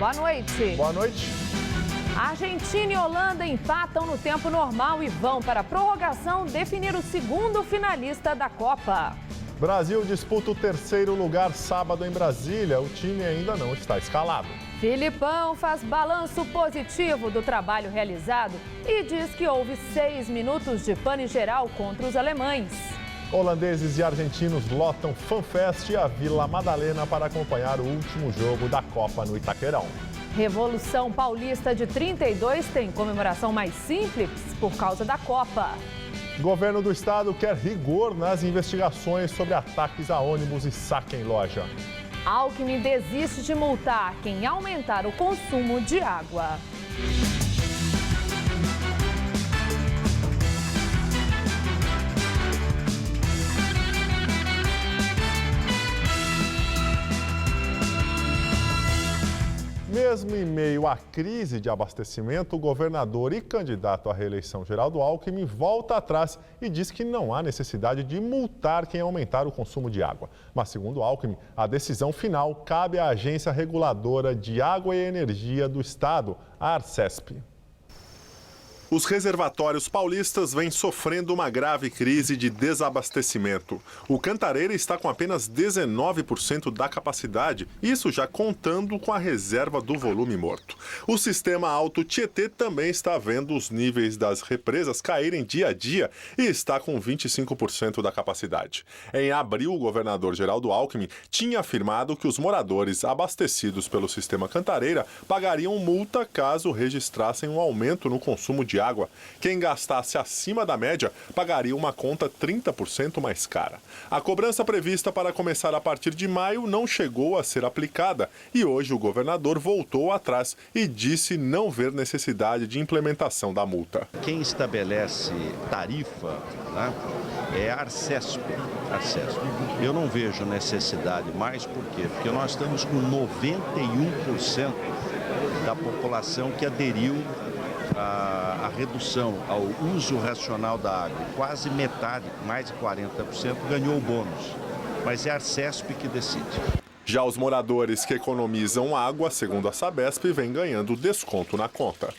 Boa noite. Boa noite. Argentina e Holanda empatam no tempo normal e vão para a prorrogação definir o segundo finalista da Copa. Brasil disputa o terceiro lugar sábado em Brasília. O time ainda não está escalado. Filipão faz balanço positivo do trabalho realizado e diz que houve 6 minutos de pane geral contra os alemães. Holandeses e argentinos lotam FanFest e a Vila Madalena para acompanhar o último jogo da Copa no Itaquerão. Revolução Paulista de 32 tem comemoração mais simples por causa da Copa. Governo do estado quer rigor nas investigações sobre ataques a ônibus e saque em loja. Alckmin desiste de multar quem aumentar o consumo de água. Mesmo em meio à crise de abastecimento, o governador e candidato à reeleição Geraldo Alckmin volta atrás e diz que não há necessidade de multar quem aumentar o consumo de água. Mas, segundo Alckmin, a decisão final cabe à Agência Reguladora de Água e Energia do Estado, a Arcesp. Os reservatórios paulistas vêm sofrendo uma grave crise de desabastecimento. O Cantareira está com apenas 19% da capacidade, isso já contando com a reserva do volume morto. O sistema Alto Tietê também está vendo os níveis das represas caírem dia a dia e está com 25% da capacidade. Em abril, o governador Geraldo Alckmin tinha afirmado que os moradores abastecidos pelo sistema Cantareira pagariam multa caso registrassem um aumento no consumo de água. Quem gastasse acima da média pagaria uma conta 30% mais cara. A cobrança prevista para começar a partir de maio não chegou a ser aplicada e hoje o governador voltou atrás e disse não ver necessidade de implementação da multa. Quem estabelece tarifa, né, é a Arcesp. Eu não vejo necessidade mais, por quê? Porque nós estamos com 91% da população que aderiu a redução ao uso racional da água. Quase metade, mais de 40%, ganhou o bônus. Mas é a Arcesp que decide. Já os moradores que economizam água, segundo a Sabesp, vêm ganhando desconto na conta.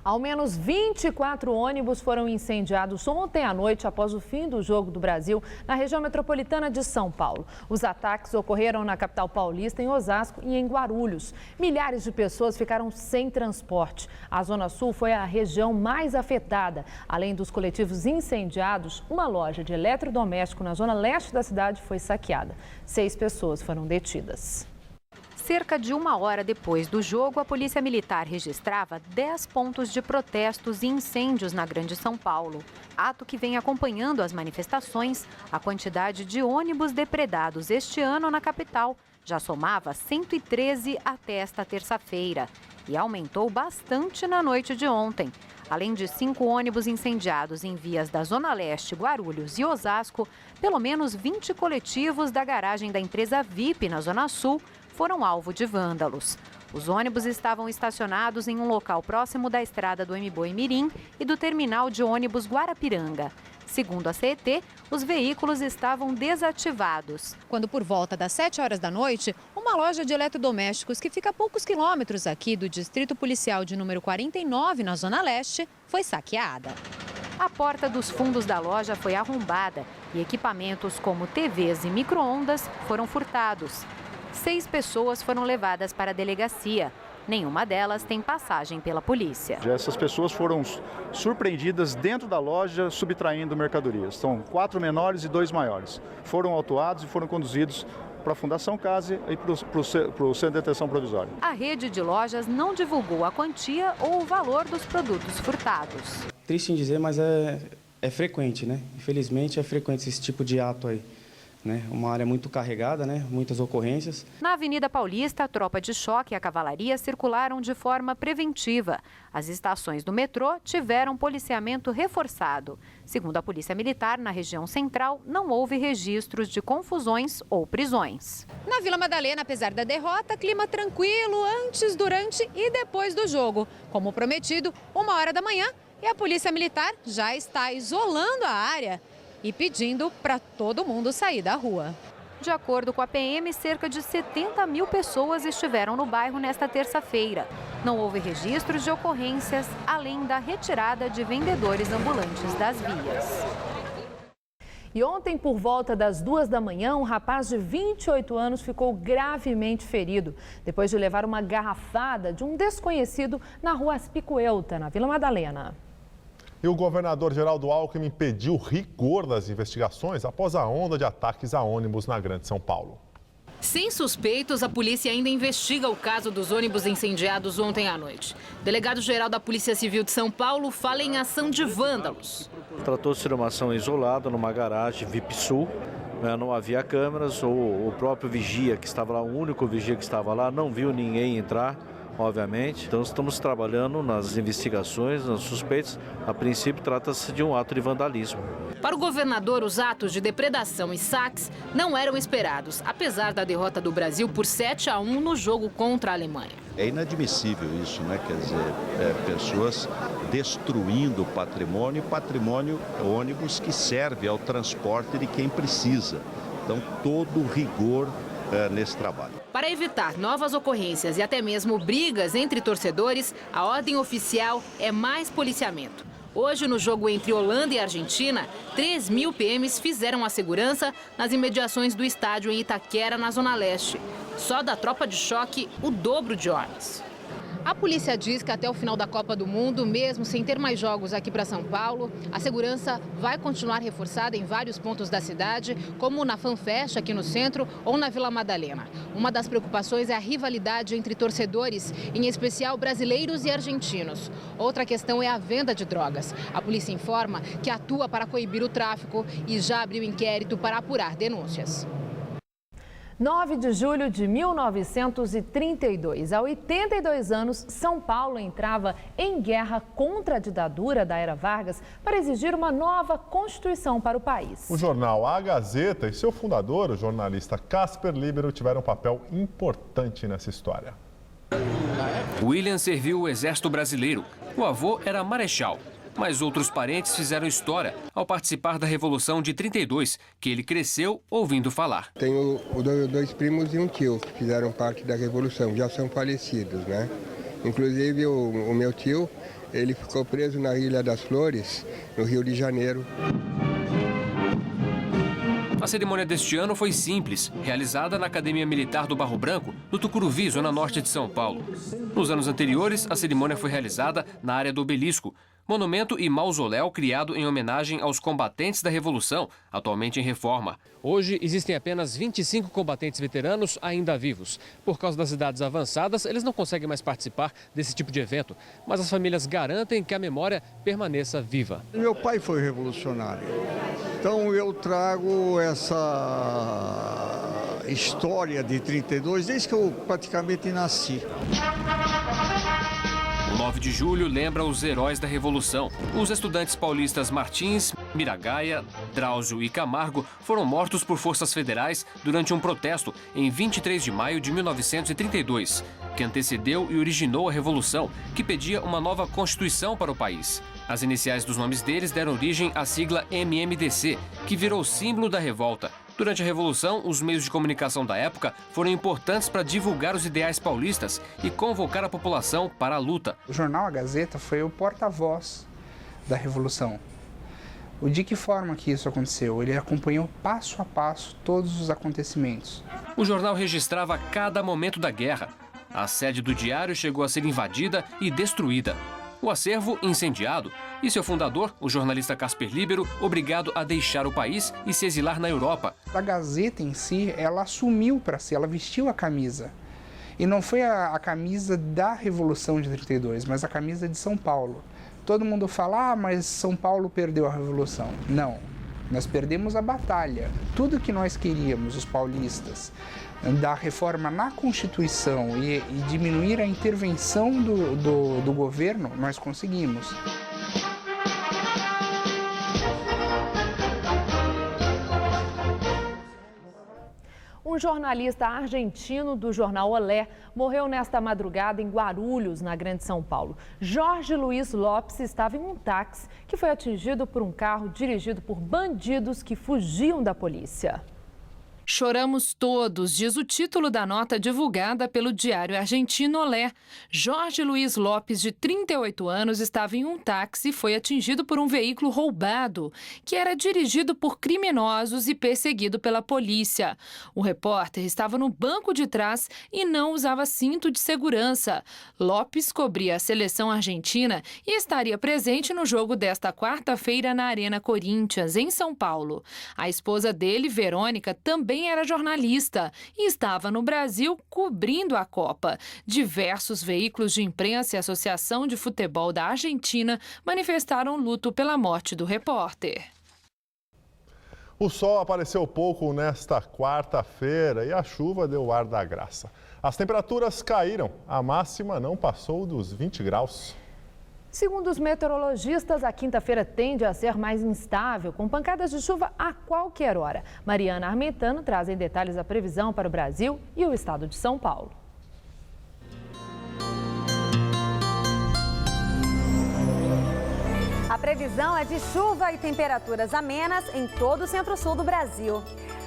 Ao menos 24 ônibus foram incendiados ontem à noite após o fim do Jogo do Brasil na região metropolitana de São Paulo. Os ataques ocorreram na capital paulista, em Osasco e em Guarulhos. Milhares de pessoas ficaram sem transporte. A Zona Sul foi a região mais afetada. Além dos coletivos incendiados, uma loja de eletrodoméstico na zona leste da cidade foi saqueada. 6 pessoas foram detidas. Cerca de 1 hora depois do jogo, a Polícia Militar registrava 10 pontos de protestos e incêndios na Grande São Paulo. Ato que vem acompanhando as manifestações, a quantidade de ônibus depredados este ano na capital já somava 113 até esta terça-feira e aumentou bastante na noite de ontem. Além de 5 ônibus incendiados em vias da Zona Leste, Guarulhos e Osasco, pelo menos 20 coletivos da garagem da empresa VIP na Zona Sul foram alvo de vândalos. Os ônibus estavam estacionados em um local próximo da estrada do Mboi Mirim e do terminal de ônibus Guarapiranga. Segundo a CET, os veículos estavam desativados. Quando, por volta das 7 horas da noite, uma loja de eletrodomésticos que fica a poucos quilômetros aqui do Distrito Policial de número 49, na Zona Leste, foi saqueada. A porta dos fundos da loja foi arrombada e equipamentos como TVs e micro-ondas foram furtados. 6 pessoas foram levadas para a delegacia. Nenhuma delas tem passagem pela polícia. Essas pessoas foram surpreendidas dentro da loja subtraindo mercadorias. São 4 menores e 2 maiores. Foram autuados e foram conduzidos para a Fundação Case e para o Centro de Detenção Provisória. A rede de lojas não divulgou a quantia ou o valor dos produtos furtados. Triste em dizer, mas é frequente, né? Infelizmente é frequente esse tipo de ato aí. Uma área muito carregada, muitas ocorrências. Na Avenida Paulista, a tropa de choque e a cavalaria circularam de forma preventiva. As estações do metrô tiveram policiamento reforçado. Segundo a Polícia Militar, na região central, não houve registros de confusões ou prisões. Na Vila Madalena, apesar da derrota, clima tranquilo antes, durante e depois do jogo. Como prometido, 1 hora da manhã e a Polícia Militar já está isolando a área e pedindo para todo mundo sair da rua. De acordo com a PM, cerca de 70 mil pessoas estiveram no bairro nesta terça-feira. Não houve registros de ocorrências, além da retirada de vendedores ambulantes das vias. E ontem, por volta das 2 da manhã, um rapaz de 28 anos ficou gravemente ferido depois de levar uma garrafada de um desconhecido na rua Aspicuelta, na Vila Madalena. E o governador Geraldo Alckmin pediu rigor das investigações após a onda de ataques a ônibus na Grande São Paulo. Sem suspeitos, a polícia ainda investiga o caso dos ônibus incendiados ontem à noite. O delegado-geral da Polícia Civil de São Paulo fala em ação de vândalos. Tratou-se de uma ação isolada numa garagem VIP Sul, não havia câmeras, o próprio vigia que estava lá, o único vigia que estava lá, não viu ninguém entrar, obviamente. Então estamos trabalhando nas investigações, nos suspeitos. A princípio trata-se de um ato de vandalismo. Para o governador, os atos de depredação e saques não eram esperados, apesar da derrota do Brasil por 7-1 no jogo contra a Alemanha. É inadmissível isso, né? Quer dizer, pessoas destruindo patrimônio ônibus que serve ao transporte de quem precisa. Então, todo rigor nesse trabalho. Para evitar novas ocorrências e até mesmo brigas entre torcedores, a ordem oficial é mais policiamento. Hoje, no jogo entre Holanda e Argentina, 3.000 PMs fizeram a segurança nas imediações do estádio em Itaquera, na Zona Leste. Só da tropa de choque, o dobro de homens. A polícia diz que até o final da Copa do Mundo, mesmo sem ter mais jogos aqui para São Paulo, a segurança vai continuar reforçada em vários pontos da cidade, como na FanFest aqui no centro ou na Vila Madalena. Uma das preocupações é a rivalidade entre torcedores, em especial brasileiros e argentinos. Outra questão é a venda de drogas. A polícia informa que atua para coibir o tráfico e já abriu inquérito para apurar denúncias. 9 de julho de 1932, há 82 anos, São Paulo entrava em guerra contra a ditadura da era Vargas para exigir uma nova Constituição para o país. O jornal A Gazeta e seu fundador, o jornalista Casper Libero, tiveram um papel importante nessa história. William serviu o Exército Brasileiro. O avô era marechal. Mas outros parentes fizeram história ao participar da Revolução de 32, que ele cresceu ouvindo falar. Tenho dois primos e um tio que fizeram parte da Revolução, já são falecidos, né? Inclusive o meu tio, ele ficou preso na Ilha das Flores, no Rio de Janeiro. A cerimônia deste ano foi simples, realizada na Academia Militar do Barro Branco, no Tucuruvi, zona norte de São Paulo. Nos anos anteriores, a cerimônia foi realizada na área do Obelisco, monumento e mausoléu criado em homenagem aos combatentes da Revolução, atualmente em reforma. Hoje existem apenas 25 combatentes veteranos ainda vivos. Por causa das idades avançadas, eles não conseguem mais participar desse tipo de evento, mas as famílias garantem que a memória permaneça viva. Meu pai foi revolucionário, então eu trago essa história de 32 desde que eu praticamente nasci. O 9 de julho lembra os heróis da Revolução. Os estudantes paulistas Martins, Miragaia, Drauzio e Camargo foram mortos por forças federais durante um protesto em 23 de maio de 1932, que antecedeu e originou a Revolução, que pedia uma nova Constituição para o país. As iniciais dos nomes deles deram origem à sigla MMDC, que virou símbolo da revolta. Durante a Revolução, os meios de comunicação da época foram importantes para divulgar os ideais paulistas e convocar a população para a luta. O jornal A Gazeta foi o porta-voz da Revolução. De que forma que isso aconteceu? Ele acompanhou passo a passo todos os acontecimentos. O jornal registrava cada momento da guerra. A sede do diário chegou a ser invadida e destruída. O acervo incendiado e seu fundador, o jornalista Casper Libero, obrigado a deixar o país e se exilar na Europa. A Gazeta em si, ela assumiu para si, ela vestiu a camisa. E não foi a camisa da Revolução de 32, mas a camisa de São Paulo. Todo mundo fala, mas São Paulo perdeu a Revolução. Não, nós perdemos a batalha. Tudo que nós queríamos, os paulistas, da reforma na Constituição e diminuir a intervenção do governo, nós conseguimos. Um jornalista argentino do jornal Olé morreu nesta madrugada em Guarulhos, na Grande São Paulo. Jorge Luiz Lopes estava em um táxi que foi atingido por um carro dirigido por bandidos que fugiam da polícia. Choramos todos, diz o título da nota divulgada pelo diário argentino Olé. Jorge Luiz Lopes, de 38 anos, estava em um táxi e foi atingido por um veículo roubado, que era dirigido por criminosos e perseguido pela polícia. O repórter estava no banco de trás e não usava cinto de segurança. Lopes cobria a seleção argentina e estaria presente no jogo desta quarta-feira na Arena Corinthians, em São Paulo. A esposa dele, Verônica, também era jornalista e estava no Brasil cobrindo a Copa. Diversos veículos de imprensa e Associação de Futebol da Argentina manifestaram luto pela morte do repórter. O sol apareceu pouco nesta quarta-feira e a chuva deu o ar da graça. As temperaturas caíram, a máxima não passou dos 20 graus. Segundo os meteorologistas, a quinta-feira tende a ser mais instável, com pancadas de chuva a qualquer hora. Mariana Armentano traz em detalhes a previsão para o Brasil e o estado de São Paulo. A previsão é de chuva e temperaturas amenas em todo o centro-sul do Brasil.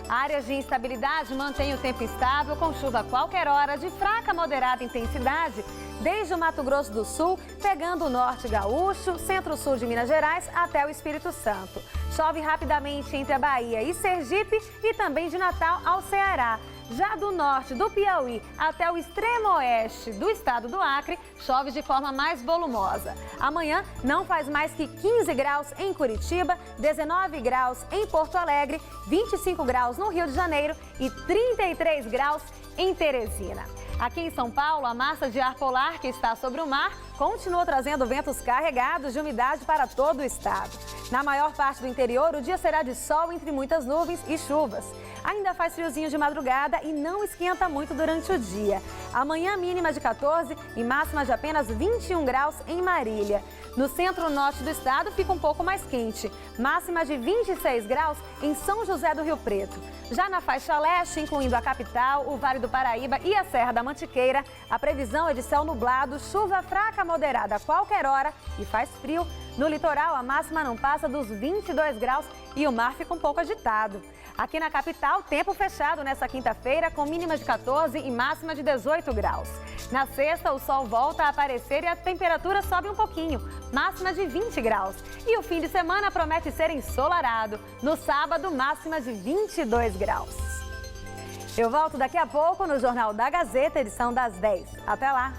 Áreas de instabilidade mantêm o tempo estável, com chuva a qualquer hora, de fraca a moderada intensidade, desde o Mato Grosso do Sul, pegando o norte gaúcho, centro-sul de Minas Gerais até o Espírito Santo. Chove rapidamente entre a Bahia e Sergipe e também de Natal ao Ceará. Já do norte do Piauí até o extremo oeste do estado do Acre, chove de forma mais volumosa. Amanhã não faz mais que 15 graus em Curitiba, 19 graus em Porto Alegre, 25 graus no Rio de Janeiro e 33 graus em Teresina. Aqui em São Paulo, a massa de ar polar que está sobre o mar continua trazendo ventos carregados de umidade para todo o estado. Na maior parte do interior, o dia será de sol entre muitas nuvens e chuvas. Ainda faz friozinho de madrugada e não esquenta muito durante o dia. Amanhã, mínima de 14 e máxima de apenas 21 graus em Marília. No centro-norte do estado fica um pouco mais quente, máxima de 26 graus em São José do Rio Preto. Já na faixa leste, incluindo a capital, o Vale do Paraíba e a Serra da Mantiqueira, a previsão é de céu nublado, chuva fraca moderada a qualquer hora e faz frio. No litoral, a máxima não passa dos 22 graus e o mar fica um pouco agitado. Aqui na capital, tempo fechado nessa quinta-feira, com mínima de 14 e máxima de 18 graus. Na sexta, o sol volta a aparecer e a temperatura sobe um pouquinho, máxima de 20 graus. E o fim de semana promete ser ensolarado. No sábado, máxima de 22 graus. Eu volto daqui a pouco no Jornal da Gazeta, edição das 10. Até lá!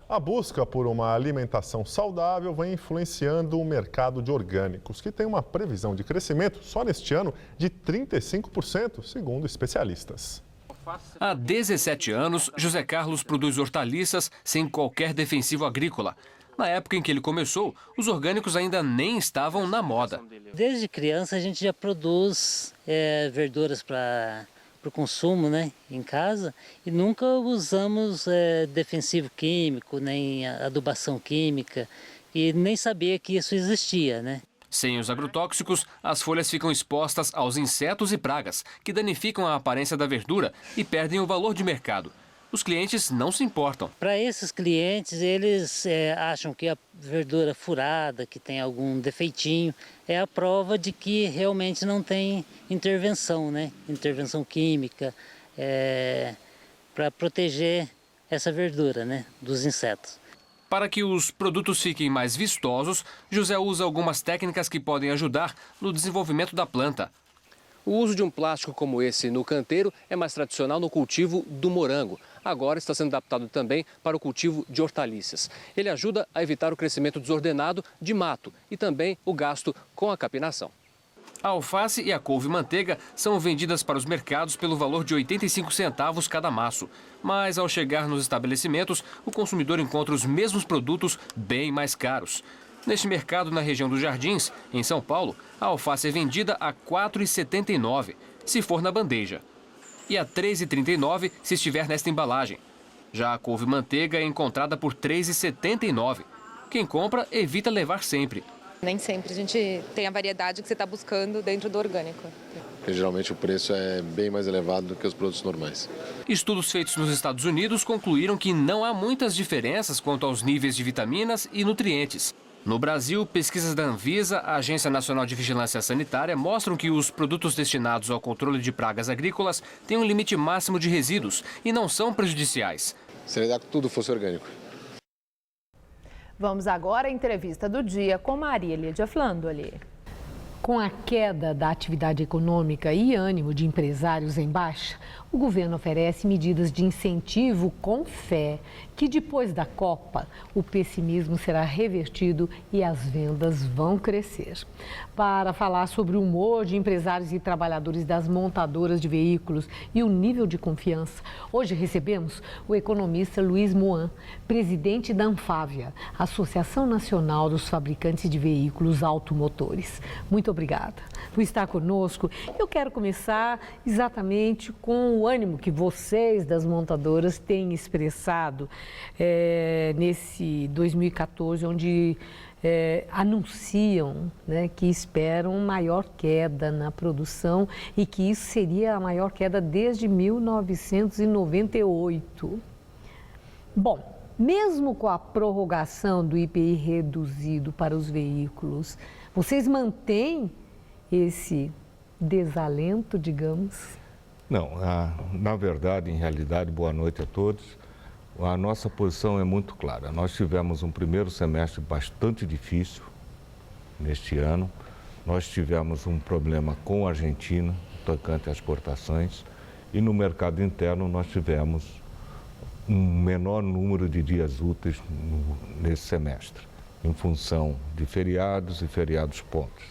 A busca por uma alimentação saudável vem influenciando o mercado de orgânicos, que tem uma previsão de crescimento só neste ano de 35%, segundo especialistas. Há 17 anos, José Carlos produz hortaliças sem qualquer defensivo agrícola. Na época em que ele começou, os orgânicos ainda nem estavam na moda. Desde criança a gente já produz verduras para o consumo, né, em casa, e nunca usamos defensivo químico, nem adubação química, e nem sabia que isso existia, né? Sem os agrotóxicos, as folhas ficam expostas aos insetos e pragas, que danificam a aparência da verdura e perdem o valor de mercado. Os clientes não se importam. Para esses clientes, eles acham que a verdura furada, que tem algum defeitinho, é a prova de que realmente não tem intervenção, né? Intervenção química, para proteger essa verdura, né, dos insetos. Para que os produtos fiquem mais vistosos, José usa algumas técnicas que podem ajudar no desenvolvimento da planta. O uso de um plástico como esse no canteiro é mais tradicional no cultivo do morango. Agora está sendo adaptado também para o cultivo de hortaliças. Ele ajuda a evitar o crescimento desordenado de mato e também o gasto com a capinação. A alface e a couve-manteiga são vendidas para os mercados pelo valor de 85 centavos cada maço. Mas ao chegar nos estabelecimentos, o consumidor encontra os mesmos produtos bem mais caros. Neste mercado na região dos Jardins, em São Paulo, a alface é vendida a R$ 4,79, se for na bandeja. E a R$ 3,39 se estiver nesta embalagem. Já a couve-manteiga é encontrada por R$ 3,79. Quem compra evita levar sempre. Nem sempre a gente tem a variedade que você está buscando dentro do orgânico. Porque geralmente o preço é bem mais elevado do que os produtos normais. Estudos feitos nos Estados Unidos concluíram que não há muitas diferenças quanto aos níveis de vitaminas e nutrientes. No Brasil, pesquisas da Anvisa, a Agência Nacional de Vigilância Sanitária, mostram que os produtos destinados ao controle de pragas agrícolas têm um limite máximo de resíduos e não são prejudiciais. Seria ideal que tudo fosse orgânico. Vamos agora à entrevista do dia com Maria Lídia Flandoli. Com a queda da atividade econômica e ânimo de empresários em baixa, o governo oferece medidas de incentivo com fé que depois da Copa o pessimismo será revertido e as vendas vão crescer. Para falar sobre o humor de empresários e trabalhadores das montadoras de veículos e o nível de confiança, hoje recebemos o economista Luiz Moan, presidente da Anfávia, Associação Nacional dos Fabricantes de Veículos Automotores. Muito obrigada por estar conosco. Eu quero começar exatamente com o ânimo que vocês das montadoras têm expressado nesse 2014, onde anunciam, né, que esperam maior queda na produção e que isso seria a maior queda desde 1998. Bom, mesmo com a prorrogação do IPI reduzido para os veículos, vocês mantêm esse desalento, digamos? Não, na verdade, em realidade, boa noite a todos. A nossa posição é muito clara. Nós tivemos um primeiro semestre bastante difícil neste ano. Nós tivemos um problema com a Argentina, tocante às exportações, e no mercado interno nós tivemos um menor número de dias úteis nesse semestre, em função de feriados e feriados pontos.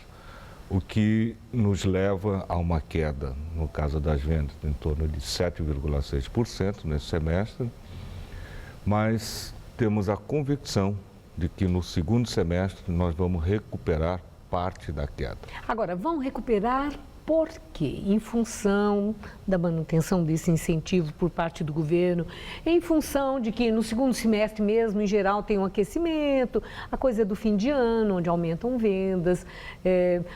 O que nos leva a uma queda, no caso das vendas, em torno de 7,6% nesse semestre, mas temos a convicção de que no segundo semestre nós vamos recuperar parte da queda. Agora, vão recuperar por quê? Em função da manutenção desse incentivo por parte do governo, em função de que no segundo semestre mesmo, em geral, tem um aquecimento, a coisa do fim de ano, onde aumentam vendas,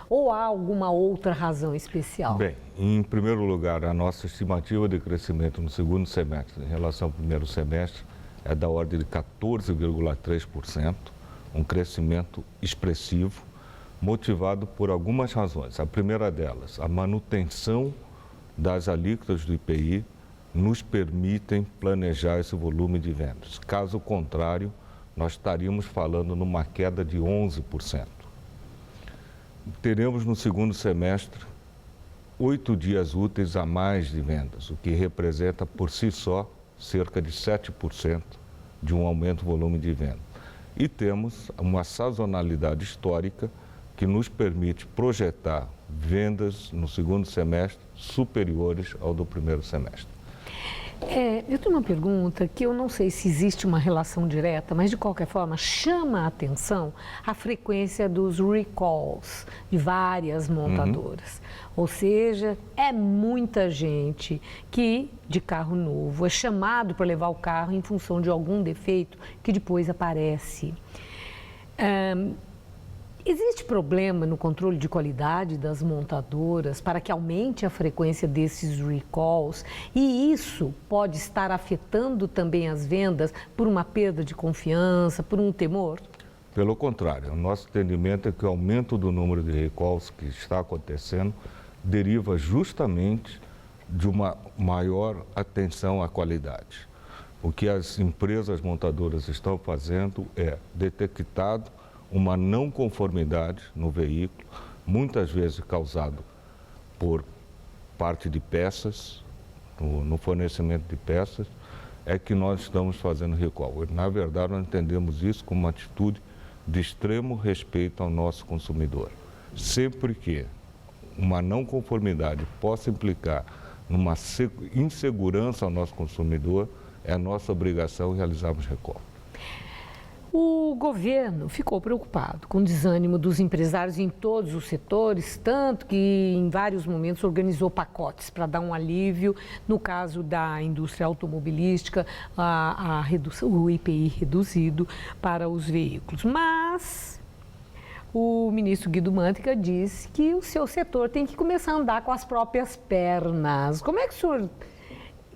ou há alguma outra razão especial? Bem, em primeiro lugar, a nossa estimativa de crescimento no segundo semestre em relação ao primeiro semestre é da ordem de 14,3%, um crescimento expressivo, motivado por algumas razões. A primeira delas, a manutenção das alíquotas do IPI nos permitem planejar esse volume de vendas. Caso contrário, nós estaríamos falando numa queda de 11%. Teremos no segundo semestre 8 dias úteis a mais de vendas, o que representa por si só cerca de 7% de um aumento do volume de venda. E temos uma sazonalidade histórica que nos permite projetar vendas no segundo semestre superiores ao do primeiro semestre. Eu tenho uma pergunta que eu não sei se existe uma relação direta, mas de qualquer forma chama a atenção a frequência dos recalls de várias montadoras. Ou seja, é muita gente que de carro novo é chamado para levar o carro em função de algum defeito que depois aparece. Existe problema no controle de qualidade das montadoras para que aumente a frequência desses recalls e isso pode estar afetando também as vendas por uma perda de confiança, por um temor? Pelo contrário, o nosso entendimento é que o aumento do número de recalls que está acontecendo deriva justamente de uma maior atenção à qualidade. O que as empresas montadoras estão fazendo é detectado uma não conformidade no veículo, muitas vezes causado por parte de peças, no fornecimento de peças, é que nós estamos fazendo recall. Na verdade, nós entendemos isso como uma atitude de extremo respeito ao nosso consumidor. Sempre que uma não conformidade possa implicar numa insegurança ao nosso consumidor, é nossa obrigação realizarmos recall. O governo ficou preocupado com o desânimo dos empresários em todos os setores, tanto que em vários momentos organizou pacotes para dar um alívio. No caso da indústria automobilística, o IPI reduzido para os veículos. Mas o ministro Guido Mantega disse que o seu setor tem que começar a andar com as próprias pernas. Como é que o senhor...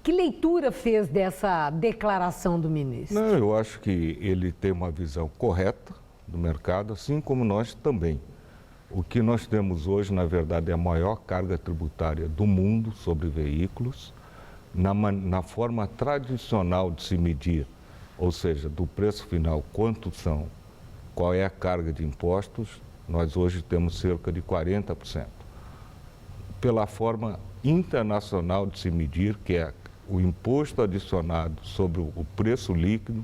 Que leitura fez dessa declaração do ministro? Não, eu acho que ele tem uma visão correta do mercado, assim como nós também. O que nós temos hoje, na verdade, é a maior carga tributária do mundo sobre veículos, na forma tradicional de se medir, ou seja, do preço final, qual é a carga de impostos, nós hoje temos cerca de 40%. Pela forma internacional de se medir, que é o imposto adicionado sobre o preço líquido,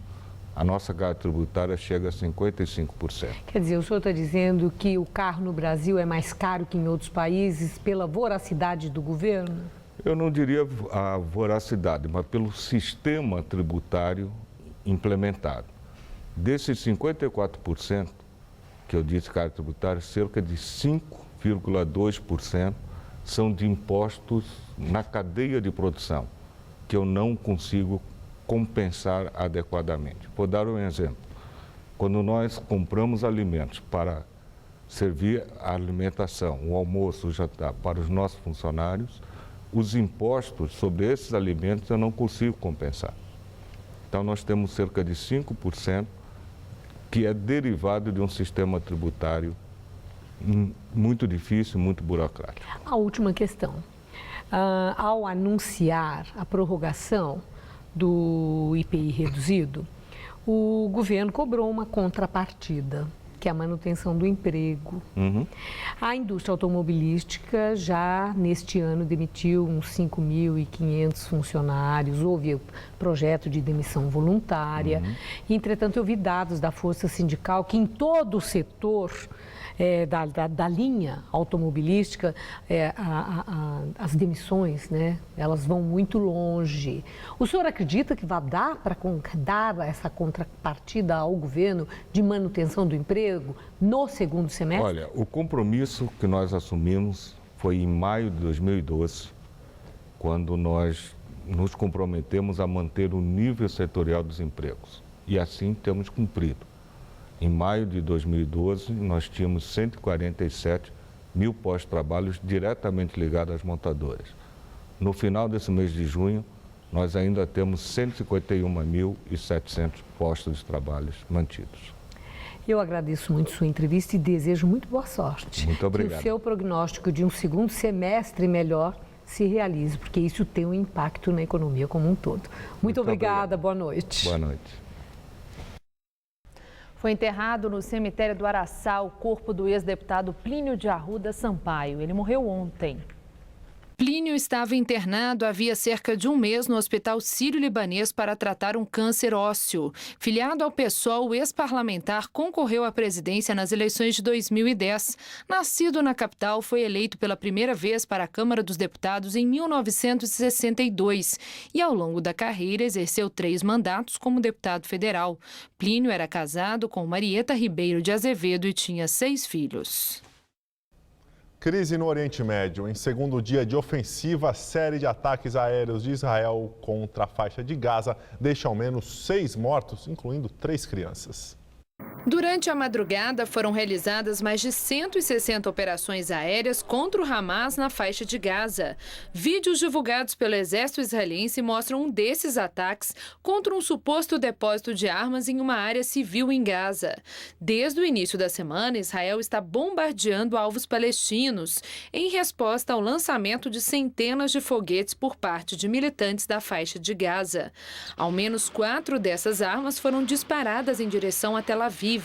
a nossa carga tributária chega a 55%. Quer dizer, o senhor está dizendo que o carro no Brasil é mais caro que em outros países pela voracidade do governo? Eu não diria a voracidade, mas pelo sistema tributário implementado. Desses 54% que eu disse carga tributária, cerca de 5,2% são de impostos na cadeia de produção, que eu não consigo compensar adequadamente. Vou dar um exemplo. Quando nós compramos alimentos para servir a alimentação, o almoço, o jantar para os nossos funcionários, os impostos sobre esses alimentos eu não consigo compensar. Então nós temos cerca de 5% que é derivado de um sistema tributário muito difícil, muito burocrático. A última questão. Ao anunciar a prorrogação do IPI reduzido, o governo cobrou uma contrapartida, que é a manutenção do emprego. A indústria automobilística já neste ano demitiu uns 5.500 funcionários, houve projeto de demissão voluntária. Entretanto, eu vi dados da Força Sindical que em todo o setor da linha automobilística, as demissões, né, elas vão muito longe. O senhor acredita que vai dar para dar essa contrapartida ao governo de manutenção do emprego no segundo semestre? Olha, o compromisso que nós assumimos foi em maio de 2012, quando nós nos comprometemos a manter o nível setorial dos empregos. E assim temos cumprido. Em maio de 2012, nós tínhamos 147 mil pós-trabalhos diretamente ligados às montadoras. No final desse mês de junho, nós ainda temos 151.700 postos de trabalho mantidos. Eu agradeço muito sua entrevista e desejo muito boa sorte. Muito obrigado. Que o seu prognóstico de um segundo semestre melhor se realize, porque isso tem um impacto na economia como um todo. Muito obrigada, boa noite. Boa noite. Foi enterrado no cemitério do Araçá o corpo do ex-deputado Plínio de Arruda Sampaio. Ele morreu ontem. Plínio estava internado havia cerca de um mês no Hospital Sírio-Libanês para tratar um câncer ósseo. Filiado ao PSOL, o ex-parlamentar concorreu à presidência nas eleições de 2010. Nascido na capital, foi eleito pela primeira vez para a Câmara dos Deputados em 1962 e, ao longo da carreira, exerceu 3 mandatos como deputado federal. Plínio era casado com Marieta Ribeiro de Azevedo e tinha 6 filhos. Crise no Oriente Médio. Em segundo dia de ofensiva, a série de ataques aéreos de Israel contra a faixa de Gaza deixa ao menos 6 mortos, incluindo 3 crianças. Durante a madrugada, foram realizadas mais de 160 operações aéreas contra o Hamas na faixa de Gaza. Vídeos divulgados pelo exército israelense mostram um desses ataques contra um suposto depósito de armas em uma área civil em Gaza. Desde o início da semana, Israel está bombardeando alvos palestinos em resposta ao lançamento de centenas de foguetes por parte de militantes da faixa de Gaza. Ao menos 4 dessas armas foram disparadas em direção a Tel Aviv,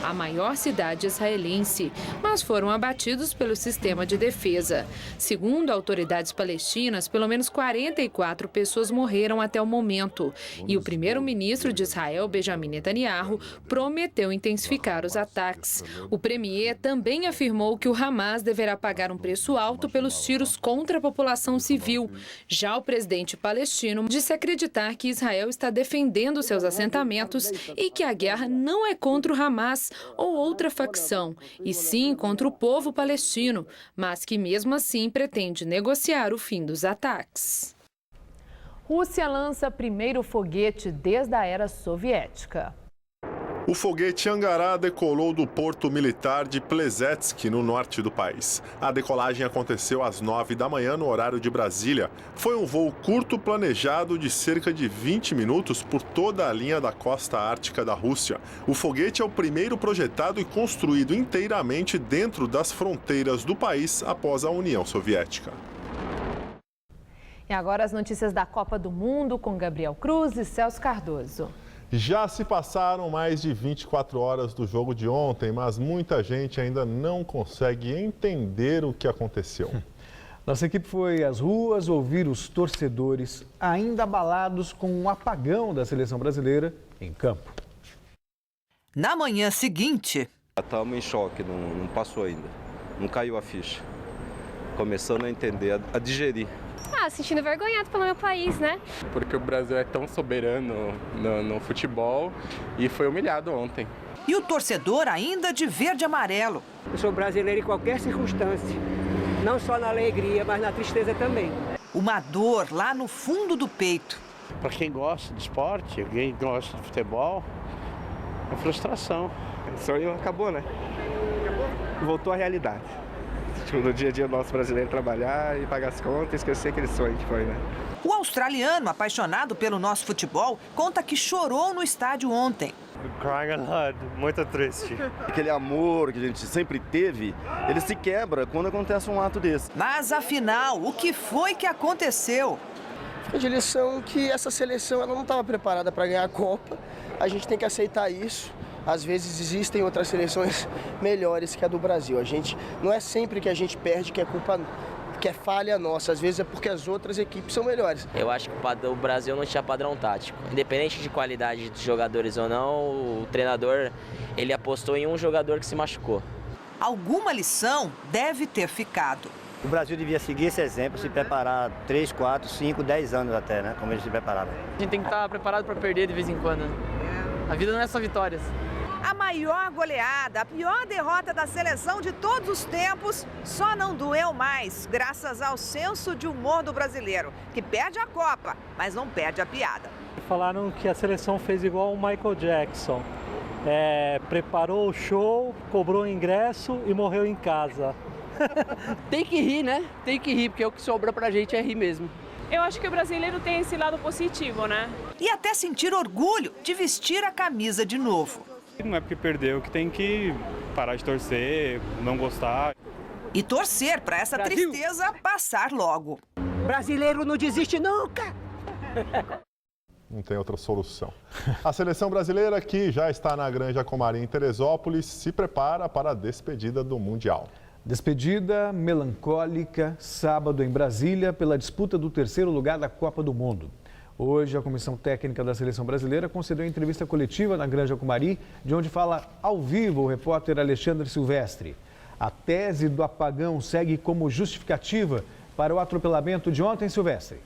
a maior cidade israelense, mas foram abatidos pelo sistema de defesa. Segundo autoridades palestinas, pelo menos 44 pessoas morreram até o momento. E o primeiro-ministro de Israel, Benjamin Netanyahu, prometeu intensificar os ataques. O premier também afirmou que o Hamas deverá pagar um preço alto pelos tiros contra a população civil. Já o presidente palestino disse acreditar que Israel está defendendo seus assentamentos e que a guerra não é contra o Hamas ou outra facção, e sim contra o povo palestino, mas que mesmo assim pretende negociar o fim dos ataques. Rússia lança primeiro foguete desde a era soviética. O foguete Angará decolou do porto militar de Plesetsk, no norte do país. A decolagem aconteceu às 9 da manhã, no horário de Brasília. Foi um voo curto planejado de cerca de 20 minutos por toda a linha da costa ártica da Rússia. O foguete é o primeiro projetado e construído inteiramente dentro das fronteiras do país após a União Soviética. E agora as notícias da Copa do Mundo com Gabriel Cruz e Celso Cardoso. Já se passaram mais de 24 horas do jogo de ontem, mas muita gente ainda não consegue entender o que aconteceu. Nossa equipe foi às ruas ouvir os torcedores ainda abalados com o apagão da seleção brasileira em campo. Na manhã seguinte... Estamos em choque, não passou ainda, não caiu a ficha. Começando a entender, a digerir. Sentindo envergonhado pelo meu país, né? Porque o Brasil é tão soberano no futebol e foi humilhado ontem. E o torcedor ainda de verde e amarelo. Eu sou brasileiro em qualquer circunstância, não só na alegria, mas na tristeza também. Uma dor lá no fundo do peito. Para quem gosta de esporte, quem gosta de futebol, é frustração. O sonho acabou, né? Voltou à realidade. No dia a dia nosso brasileiro trabalhar e pagar as contas e esquecer aquele sonho que foi, né? O australiano, apaixonado pelo nosso futebol, conta que chorou no estádio ontem. Muito triste. Aquele amor que a gente sempre teve, ele se quebra quando acontece um ato desse. Mas afinal, o que foi que aconteceu? Fica de lição que essa seleção ela não estava preparada para ganhar a Copa. A gente tem que aceitar isso. Às vezes existem outras seleções melhores que a do Brasil. Não é sempre que a gente perde que é falha nossa. Às vezes é porque as outras equipes são melhores. Eu acho que o Brasil não tinha padrão tático. Independente de qualidade de jogadores ou não, o treinador ele apostou em um jogador que se machucou. Alguma lição deve ter ficado. O Brasil devia seguir esse exemplo, se preparar 3, 4, 5, 10 anos até, né? Como eles se prepararam. A gente tem que estar preparado para perder de vez em quando. A vida não é só vitórias. A maior goleada, a pior derrota da seleção de todos os tempos, só não doeu mais, graças ao senso de humor do brasileiro, que perde a Copa, mas não perde a piada. Falaram que a seleção fez igual o Michael Jackson. Preparou o show, cobrou o ingresso e morreu em casa. Tem que rir, né? Tem que rir, porque o que sobra pra gente é rir mesmo. Eu acho que o brasileiro tem esse lado positivo, né? E até sentir orgulho de vestir a camisa de novo. Não é porque perdeu que tem que parar de torcer, não gostar. E torcer para essa Brasil. Tristeza passar logo. Brasileiro não desiste nunca! Não tem outra solução. A seleção brasileira, que já está na Granja Comari em Teresópolis, se prepara para a despedida do Mundial. Despedida melancólica, sábado em Brasília, pela disputa do terceiro lugar da Copa do Mundo. Hoje, a Comissão Técnica da Seleção Brasileira concedeu entrevista coletiva na Granja Comari, de onde fala ao vivo o repórter Alexandre Silvestre. A tese do apagão segue como justificativa para o atropelamento de ontem, Silvestre.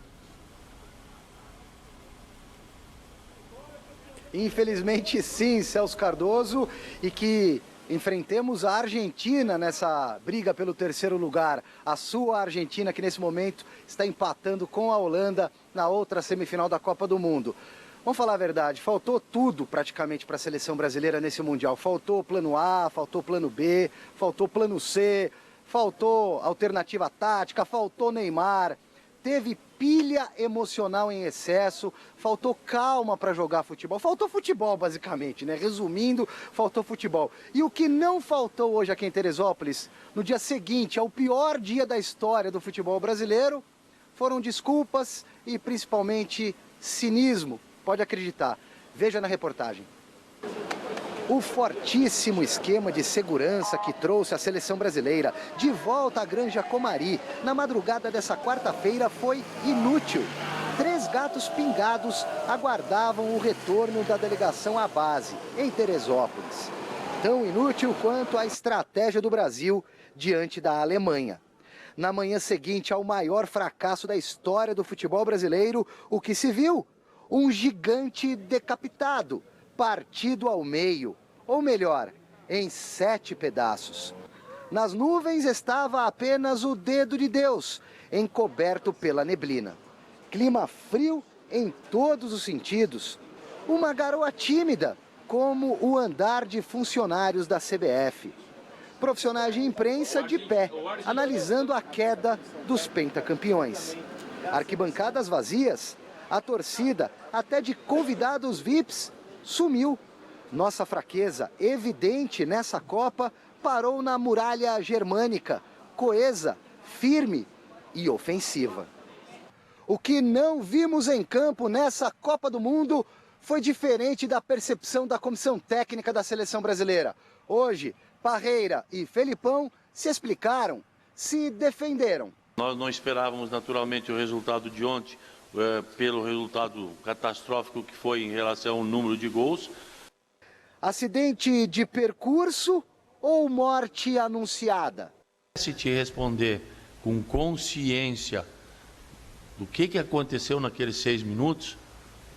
Infelizmente, sim, Celso Cardoso, e que enfrentemos a Argentina nessa briga pelo terceiro lugar. A sua Argentina, que nesse momento está empatando com a Holanda na outra semifinal da Copa do Mundo. Vamos falar a verdade, faltou tudo praticamente para a seleção brasileira nesse Mundial. Faltou plano A, faltou plano B, faltou plano C, faltou alternativa tática, faltou Neymar. Teve pilha emocional em excesso, faltou calma para jogar futebol. Faltou futebol, basicamente, né? Resumindo, faltou futebol. E o que não faltou hoje aqui em Teresópolis, no dia seguinte, ao pior dia da história do futebol brasileiro, foram desculpas e principalmente cinismo. Pode acreditar. Veja na reportagem. O fortíssimo esquema de segurança que trouxe a seleção brasileira de volta à Granja Comari na madrugada dessa quarta-feira foi inútil. 3 gatos pingados aguardavam o retorno da delegação à base, em Teresópolis. Tão inútil quanto a estratégia do Brasil diante da Alemanha. Na manhã seguinte ao maior fracasso da história do futebol brasileiro, o que se viu? Um gigante decapitado, partido ao meio, ou melhor, em 7 pedaços. Nas nuvens estava apenas o dedo de Deus, encoberto pela neblina. Clima frio em todos os sentidos. Uma garoa tímida, como o andar de funcionários da CBF. Profissionais de imprensa de pé, analisando a queda dos pentacampeões. Arquibancadas vazias, a torcida, até de convidados VIPs, sumiu. Nossa fraqueza, evidente nessa Copa, parou na muralha germânica, coesa, firme e ofensiva. O que não vimos em campo nessa Copa do Mundo foi diferente da percepção da comissão técnica da seleção brasileira. Hoje, Parreira e Felipão se explicaram, se defenderam. Nós não esperávamos naturalmente o resultado de ontem, pelo resultado catastrófico que foi em relação ao número de gols. Acidente de percurso ou morte anunciada? Se te responder com consciência do que aconteceu naqueles 6 minutos,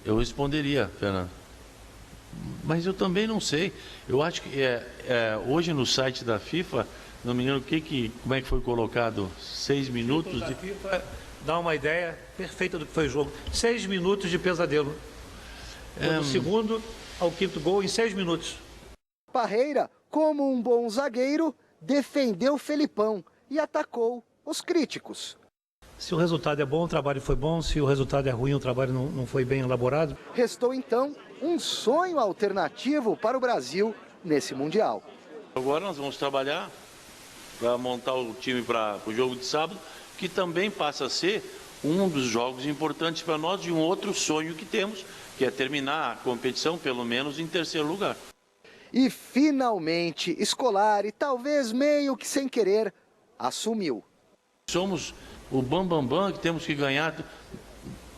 eu responderia, Fernando. Mas eu também não sei. Eu acho que hoje no site da FIFA, não me engano como é que foi colocado, 6 minutos da FIFA dá uma ideia perfeita do que foi o jogo. 6 minutos de pesadelo. Do segundo ao quinto gol em 6 minutos. Parreira, como um bom zagueiro, defendeu Felipão e atacou os críticos. Se o resultado é bom, o trabalho foi bom. Se o resultado é ruim, o trabalho não foi bem elaborado. Restou então um sonho alternativo para o Brasil nesse Mundial. Agora nós vamos trabalhar para montar o time para o jogo de sábado, que também passa a ser um dos jogos importantes para nós de um outro sonho que temos, que é terminar a competição pelo menos em 3º lugar. E finalmente, Scolari, talvez meio que sem querer, assumiu. Somos o bam que temos que ganhar.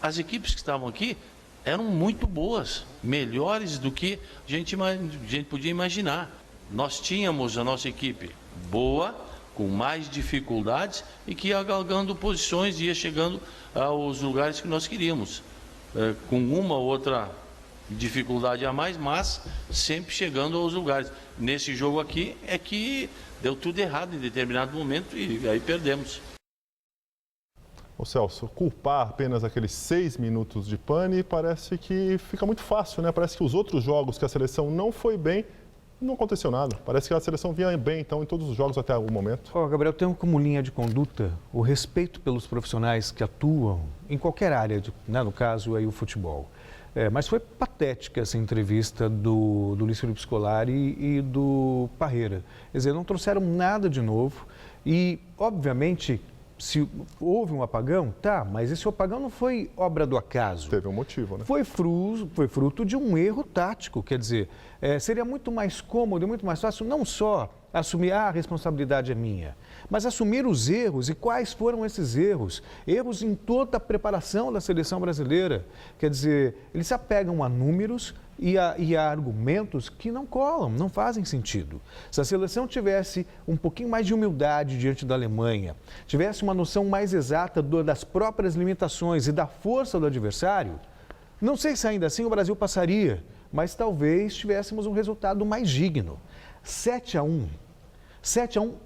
As equipes que estavam aqui eram muito boas, melhores do que a gente podia imaginar. Nós tínhamos a nossa equipe boa, com mais dificuldades e que ia galgando posições e ia chegando aos lugares que nós queríamos. Com uma ou outra dificuldade a mais, mas sempre chegando aos lugares. Nesse jogo aqui é que deu tudo errado em determinado momento e aí perdemos. Ô Celso, culpar apenas aqueles 6 minutos de pane parece que fica muito fácil, né? Parece que os outros jogos que a seleção não foi bem, não aconteceu nada. Parece que a seleção vinha bem, então, em todos os jogos até o momento. Gabriel, tem como linha de conduta o respeito pelos profissionais que atuam em qualquer área, no caso aí o futebol. Mas foi patética essa entrevista do Luiz Felipe Scolari e do Parreira. Quer dizer, não trouxeram nada de novo e, obviamente, se houve um apagão, mas esse apagão não foi obra do acaso. Teve um motivo, né? Foi fruto de um erro tático, quer dizer, seria muito mais cômodo e muito mais fácil não só assumir a responsabilidade é minha, mas assumir os erros. E quais foram esses erros? Erros em toda a preparação da seleção brasileira. Quer dizer, eles se apegam a números e a argumentos que não colam, não fazem sentido. Se a seleção tivesse um pouquinho mais de humildade diante da Alemanha, tivesse uma noção mais exata das próprias limitações e da força do adversário, não sei se ainda assim o Brasil passaria, mas talvez tivéssemos um resultado mais digno. 7-1,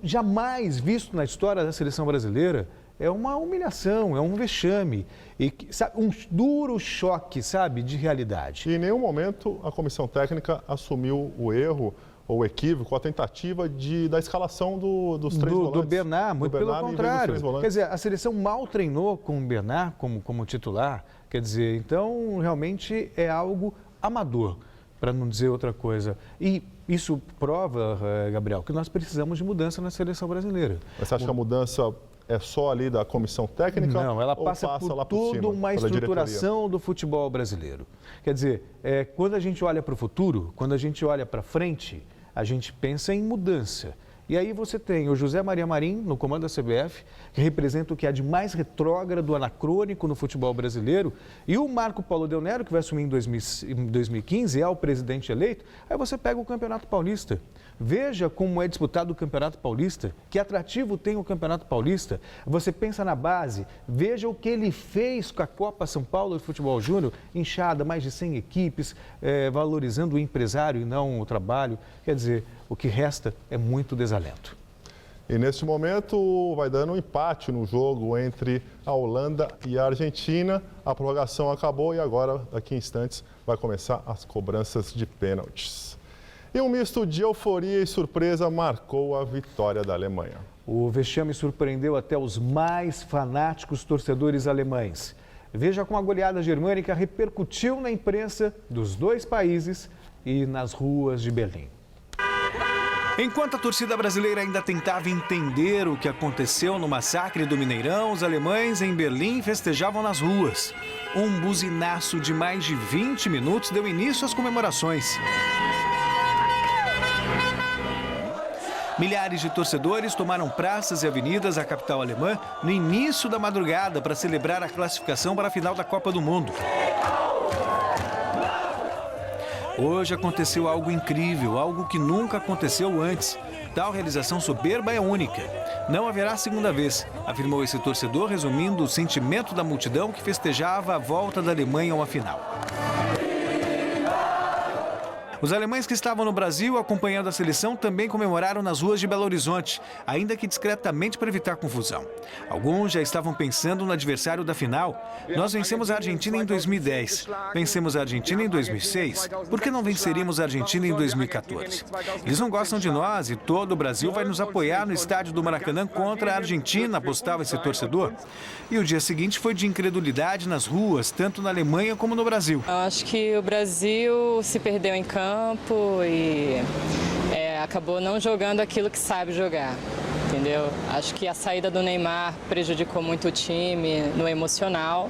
jamais visto na história da seleção brasileira. É uma humilhação, é um vexame, e, sabe, um duro choque, de realidade. E em nenhum momento a comissão técnica assumiu o erro ou o equívoco, a tentativa da escalação dos 3 volantes. Do Bernard, muito pelo contrário. Quer dizer, a seleção mal treinou com o Bernard como titular, quer dizer, então realmente é algo amador, para não dizer outra coisa. E isso prova, Gabriel, que nós precisamos de mudança na seleção brasileira. Mas você acha que a mudança é só ali da comissão técnica? Não, ela passa por toda uma estruturação do futebol brasileiro. Quer dizer, quando a gente olha para o futuro, quando a gente olha para frente, a gente pensa em mudança. E aí você tem o José Maria Marim, no comando da CBF, que representa o que há de mais retrógrado, anacrônico no futebol brasileiro, e o Marco Paulo Del Nero, que vai assumir em 2015, é o presidente eleito. Aí você pega o Campeonato Paulista. Veja como é disputado o Campeonato Paulista, que atrativo tem o Campeonato Paulista. Você pensa na base, veja o que ele fez com a Copa São Paulo de Futebol Júnior, inchada, mais de 100 equipes, valorizando o empresário e não o trabalho. Quer dizer, o que resta é muito desalento. E neste momento vai dando um empate no jogo entre a Holanda e a Argentina. A prorrogação acabou e agora, daqui a instantes, vai começar as cobranças de pênaltis. E um misto de euforia e surpresa marcou a vitória da Alemanha. O vexame surpreendeu até os mais fanáticos torcedores alemães. Veja como a goleada germânica repercutiu na imprensa dos dois países e nas ruas de Berlim. Enquanto a torcida brasileira ainda tentava entender o que aconteceu no massacre do Mineirão, os alemães em Berlim festejavam nas ruas. Um buzinaço de mais de 20 minutos deu início às comemorações. Milhares de torcedores tomaram praças e avenidas da capital alemã no início da madrugada para celebrar a classificação para a final da Copa do Mundo. Hoje aconteceu algo incrível, algo que nunca aconteceu antes. Tal realização soberba é única. Não haverá segunda vez, afirmou esse torcedor, resumindo o sentimento da multidão que festejava a volta da Alemanha a uma final. Os alemães que estavam no Brasil acompanhando a seleção também comemoraram nas ruas de Belo Horizonte, ainda que discretamente para evitar confusão. Alguns já estavam pensando no adversário da final. Nós vencemos a Argentina em 2010, vencemos a Argentina em 2006, por que não venceríamos a Argentina em 2014? Eles não gostam de nós e todo o Brasil vai nos apoiar no estádio do Maracanã contra a Argentina, apostava esse torcedor. E o dia seguinte foi de incredulidade nas ruas, tanto na Alemanha como no Brasil. Acho que o Brasil se perdeu em campo e acabou não jogando aquilo que sabe jogar, entendeu? Acho que a saída do Neymar prejudicou muito o time no emocional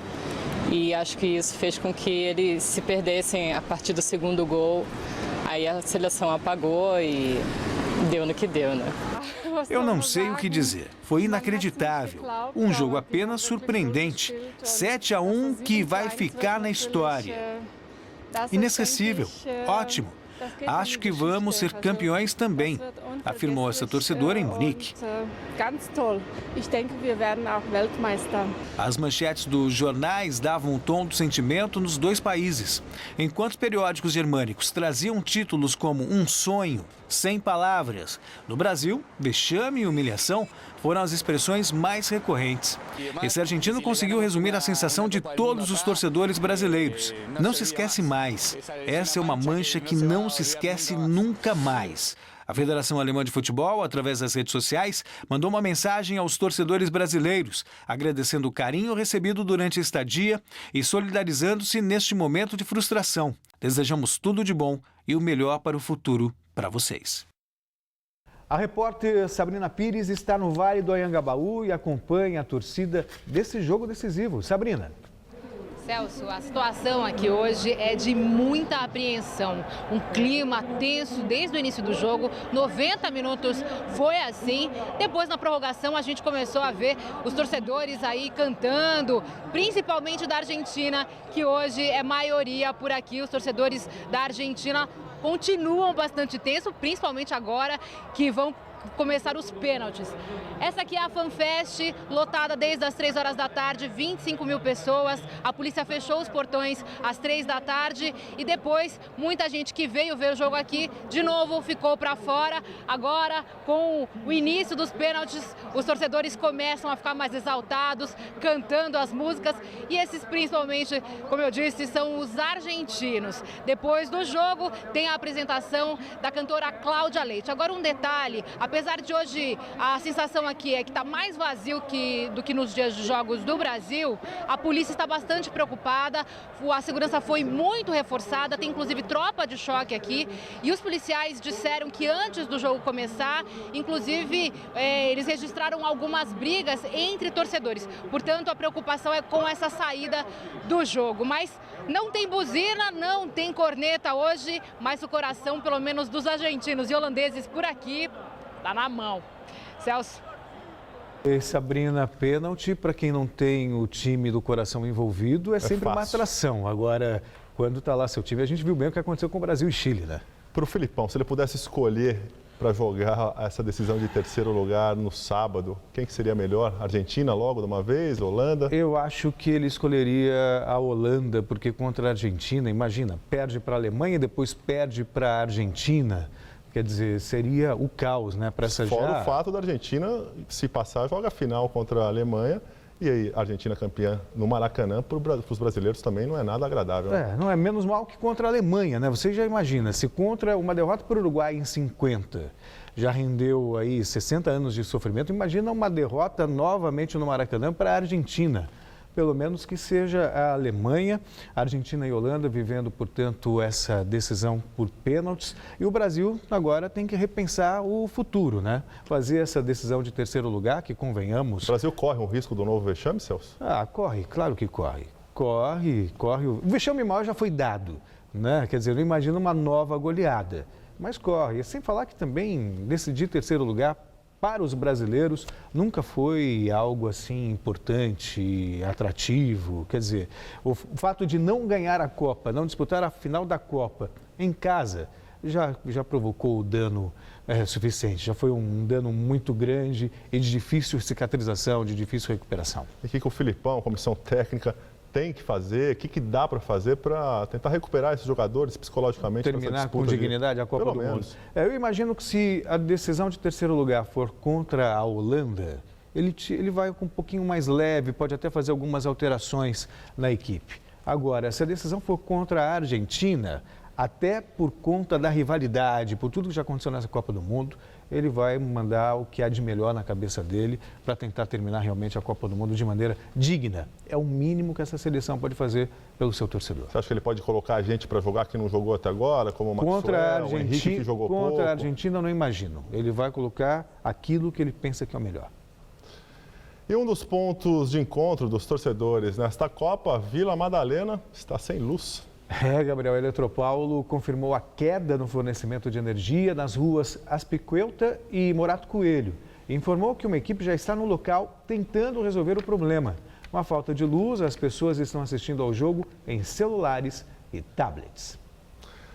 e acho que isso fez com que eles se perdessem a partir do segundo gol. Aí a seleção apagou e deu no que deu, né? Eu não sei o que dizer. Foi inacreditável. Um jogo apenas surpreendente. 7-1 que vai ficar na história. Inesquecível. Ótimo. Acho que vamos ser campeões também, afirmou essa torcedora em Munique. As manchetes dos jornais davam um tom do sentimento nos dois países. Enquanto periódicos germânicos traziam títulos como Um Sonho, Sem Palavras, no Brasil, vexame e humilhação foram as expressões mais recorrentes. Esse argentino conseguiu resumir a sensação de todos os torcedores brasileiros. Não se esquece mais. Essa é uma mancha que não se esquece nunca mais. A Federação Alemã de Futebol, através das redes sociais, mandou uma mensagem aos torcedores brasileiros, agradecendo o carinho recebido durante a estadia e solidarizando-se neste momento de frustração. Desejamos tudo de bom e o melhor para o futuro para vocês. A repórter Sabrina Pires está no Vale do Anhangabaú e acompanha a torcida desse jogo decisivo. Sabrina. Celso, a situação aqui hoje é de muita apreensão. Um clima tenso desde o início do jogo. 90 minutos foi assim. Depois, na prorrogação, a gente começou a ver os torcedores aí cantando, principalmente da Argentina, que hoje é maioria por aqui. Os torcedores da Argentina continuam bastante tensos, principalmente agora que vão começar os pênaltis. Essa aqui é a FanFest, lotada desde as 3 horas da tarde, 25 mil pessoas. A polícia fechou os portões às 3 da tarde e depois muita gente que veio ver o jogo aqui, de novo ficou para fora. Agora, com o início dos pênaltis, os torcedores começam a ficar mais exaltados, cantando as músicas e esses principalmente, como eu disse, são os argentinos. Depois do jogo, tem a apresentação da cantora Cláudia Leite. Agora um detalhe, apesar de hoje a sensação aqui é que está mais vazio do que nos dias de jogos do Brasil, a polícia está bastante preocupada, a segurança foi muito reforçada, tem inclusive tropa de choque aqui e os policiais disseram que antes do jogo começar, inclusive eles registraram algumas brigas entre torcedores, portanto a preocupação é com essa saída do jogo, mas não tem buzina, não tem corneta hoje, mas o coração pelo menos dos argentinos e holandeses por aqui tá na mão. Celso. E Sabrina, pênalti, para quem não tem o time do coração envolvido, é sempre uma atração. Agora, quando está lá seu time, a gente viu bem o que aconteceu com o Brasil e Chile, né? Para o Filipão, se ele pudesse escolher para jogar essa decisão de terceiro lugar no sábado, quem que seria melhor? Argentina logo de uma vez? Holanda? Eu acho que ele escolheria a Holanda, porque contra a Argentina, imagina, perde para a Alemanha e depois perde para a Argentina. Quer dizer, seria o caos, né? Para essa Fora o fato da Argentina, se passar, joga a final contra a Alemanha. E aí, a Argentina campeã no Maracanã, para os brasileiros também não é nada agradável. Não é menos mal que contra a Alemanha, né? Você já imagina, se contra uma derrota para o Uruguai em 50 já rendeu aí 60 anos de sofrimento, imagina uma derrota novamente no Maracanã para a Argentina. Pelo menos que seja a Alemanha, a Argentina e a Holanda vivendo, portanto, essa decisão por pênaltis. E o Brasil agora tem que repensar o futuro, né? Fazer essa decisão de terceiro lugar, que convenhamos... O Brasil corre um risco do novo vexame, Celso? Corre, claro que corre. Corre. O vexame maior já foi dado, né? Quer dizer, não imagina uma nova goleada, mas corre. E sem falar que também decidir terceiro lugar para os brasileiros nunca foi algo assim importante, atrativo. Quer dizer, o fato de não ganhar a Copa, não disputar a final da Copa em casa, já provocou dano suficiente. Já foi um dano muito grande e de difícil cicatrização, de difícil recuperação. E o que o Filipão, a comissão técnica, tem que fazer? O que dá para fazer para tentar recuperar esses jogadores psicologicamente? Terminar com dignidade a Copa do Mundo? Eu imagino que se a decisão de terceiro lugar for contra a Holanda, ele vai com um pouquinho mais leve, pode até fazer algumas alterações na equipe. Agora, se a decisão for contra a Argentina, até por conta da rivalidade, por tudo que já aconteceu nessa Copa do Mundo, ele vai mandar o que há de melhor na cabeça dele para tentar terminar realmente a Copa do Mundo de maneira digna. É o mínimo que essa seleção pode fazer pelo seu torcedor. Você acha que ele pode colocar a gente para jogar que não jogou até agora, como o Maxwell, o Henrique que jogou pouco? Contra a Argentina, eu não imagino. Ele vai colocar aquilo que ele pensa que é o melhor. E um dos pontos de encontro dos torcedores nesta Copa, Vila Madalena, está sem luz. Gabriel, a Eletropaulo confirmou a queda no fornecimento de energia nas ruas Aspicueta e Morato Coelho. E informou que uma equipe já está no local tentando resolver o problema. Com a falta de luz, as pessoas estão assistindo ao jogo em celulares e tablets.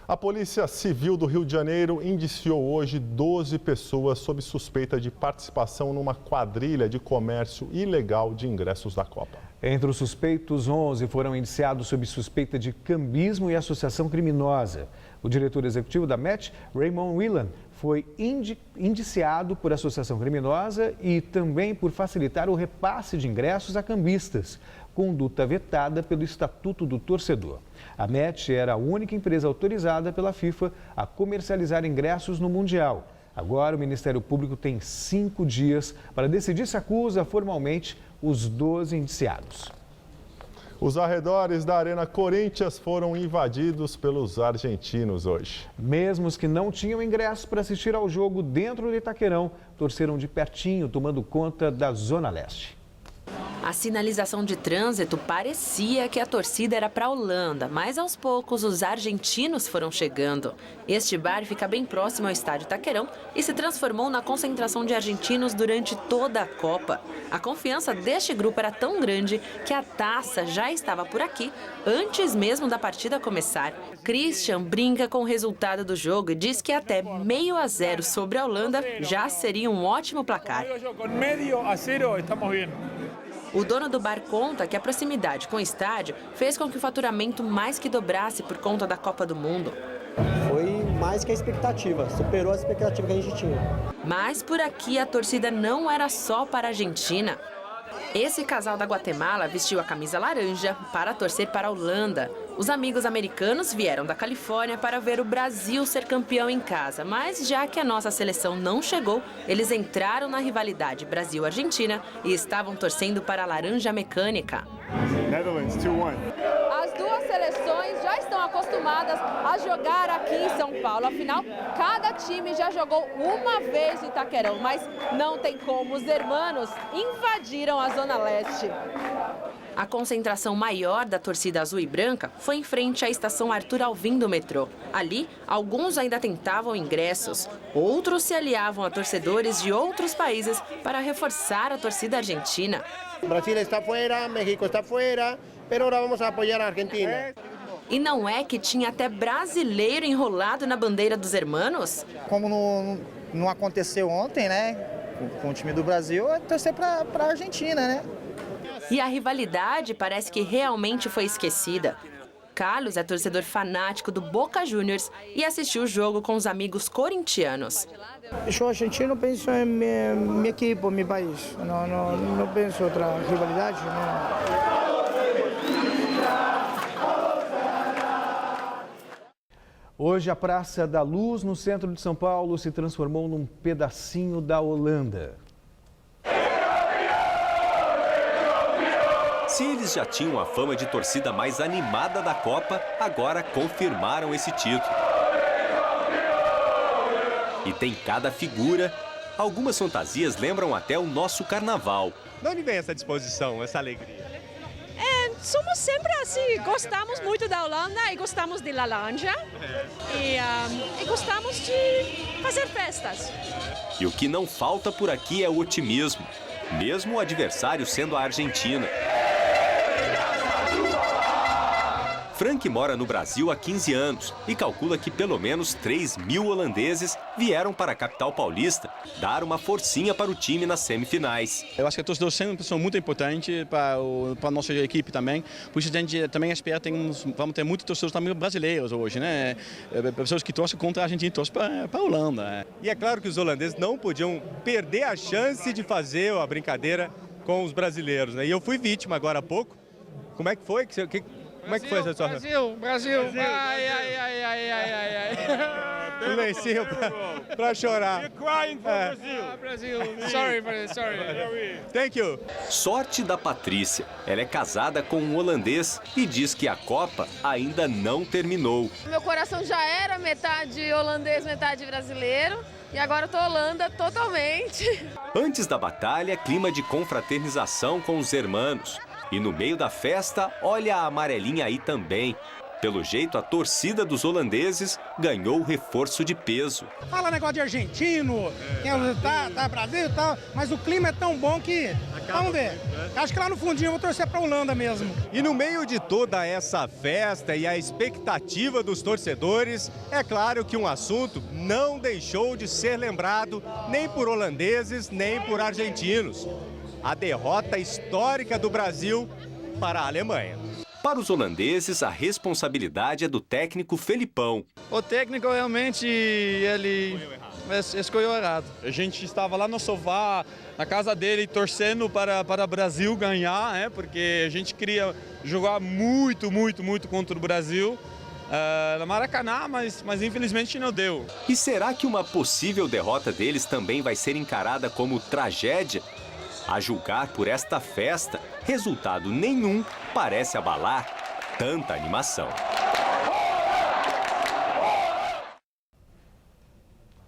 A Polícia Civil do Rio de Janeiro indiciou hoje 12 pessoas sob suspeita de participação numa quadrilha de comércio ilegal de ingressos da Copa. Entre os suspeitos, 11 foram indiciados sob suspeita de cambismo e associação criminosa. O diretor executivo da MET, Raymond Whelan, foi indiciado por associação criminosa e também por facilitar o repasse de ingressos a cambistas, conduta vetada pelo Estatuto do Torcedor. A MET era a única empresa autorizada pela FIFA a comercializar ingressos no Mundial. Agora, o Ministério Público tem 5 dias para decidir se acusa formalmente os 12 indiciados. Os arredores da Arena Corinthians foram invadidos pelos argentinos hoje. Mesmo os que não tinham ingressos para assistir ao jogo dentro do Itaquerão, torceram de pertinho, tomando conta da Zona Leste. A sinalização de trânsito parecia que a torcida era para a Holanda, mas aos poucos os argentinos foram chegando. Este bar fica bem próximo ao estádio Itaquerão e se transformou na concentração de argentinos durante toda a Copa. A confiança deste grupo era tão grande que a taça já estava por aqui antes mesmo da partida começar. Christian brinca com o resultado do jogo e diz que até 0-0 sobre a Holanda já seria um ótimo placar. O dono do bar conta que a proximidade com o estádio fez com que o faturamento mais que dobrasse por conta da Copa do Mundo. Foi mais que a expectativa, superou a expectativa que a gente tinha. Mas por aqui a torcida não era só para a Argentina. Esse casal da Guatemala vestiu a camisa laranja para torcer para a Holanda. Os amigos americanos vieram da Califórnia para ver o Brasil ser campeão em casa. Mas já que a nossa seleção não chegou, eles entraram na rivalidade Brasil-Argentina e estavam torcendo para a laranja mecânica. Netherlands 2-1. As duas seleções já estão acostumadas a jogar aqui em São Paulo. Afinal, cada time já jogou uma vez no Itaquerão, mas não tem como. Os hermanos invadiram a Zona Leste. A concentração maior da torcida azul e branca foi em frente à estação Arthur Alvim do metrô. Ali, alguns ainda tentavam ingressos, outros se aliavam a torcedores de outros países para reforçar a torcida argentina. Brasil está fora, México está fora, mas agora vamos apoiar a Argentina. E não é que tinha até brasileiro enrolado na bandeira dos hermanos? Como não aconteceu ontem, né, com o time do Brasil, é torcer para a Argentina, né? E a rivalidade parece que realmente foi esquecida. Carlos é torcedor fanático do Boca Juniors e assistiu o jogo com os amigos corintianos. Eu argentino penso em minha equipe, meu país. Não penso em outra rivalidade. Não. Hoje, a Praça da Luz, no centro de São Paulo, se transformou num pedacinho da Holanda. Se eles já tinham a fama de torcida mais animada da Copa, agora confirmaram esse título. E tem cada figura. Algumas fantasias lembram até o nosso carnaval. De onde vem essa disposição, essa alegria? Somos sempre assim, gostamos muito da Holanda e gostamos de laranja e gostamos de fazer festas. E o que não falta por aqui é o otimismo, mesmo o adversário sendo a Argentina. Frank mora no Brasil há 15 anos e calcula que pelo menos 3.000 holandeses vieram para a capital paulista dar uma forcinha para o time nas semifinais. Eu acho que a torcida sempre são muito importante para a nossa equipe também. Por isso a gente também espera vamos ter muitos torcedores também brasileiros hoje, né? Pessoas que torcem contra a Argentina e torcem para a Holanda. E é claro que os holandeses não podiam perder a chance de fazer a brincadeira com os brasileiros, né? E eu fui vítima agora há pouco. Como é que foi? Como é que foi essa situação? Brasil. Ai. Um lencinho pra chorar. You're crying for Brazil. Sorry. Thank you. Sorte da Patrícia. Ela é casada com um holandês e diz que a Copa ainda não terminou. Meu coração já era metade holandês, metade brasileiro. E agora eu tô Holanda totalmente. Antes da batalha, clima de confraternização com os hermanos. E no meio da festa, olha a amarelinha aí também. Pelo jeito, a torcida dos holandeses ganhou reforço de peso. Fala negócio de argentino, tá Brasil e tal, mas o clima é tão bom que... Vamos ver. Acho que lá no fundinho eu vou torcer pra Holanda mesmo. E no meio de toda essa festa e a expectativa dos torcedores, é claro que um assunto não deixou de ser lembrado nem por holandeses, nem por argentinos. A derrota histórica do Brasil para a Alemanha. Para os holandeses, a responsabilidade é do técnico Felipão. O técnico realmente, ele escolheu errado. A gente estava lá no sofá, na casa dele, torcendo para o Brasil ganhar, né? Porque a gente queria jogar muito contra o Brasil. No Maracanã, mas infelizmente não deu. E será que uma possível derrota deles também vai ser encarada como tragédia? A julgar por esta festa, resultado nenhum parece abalar tanta animação.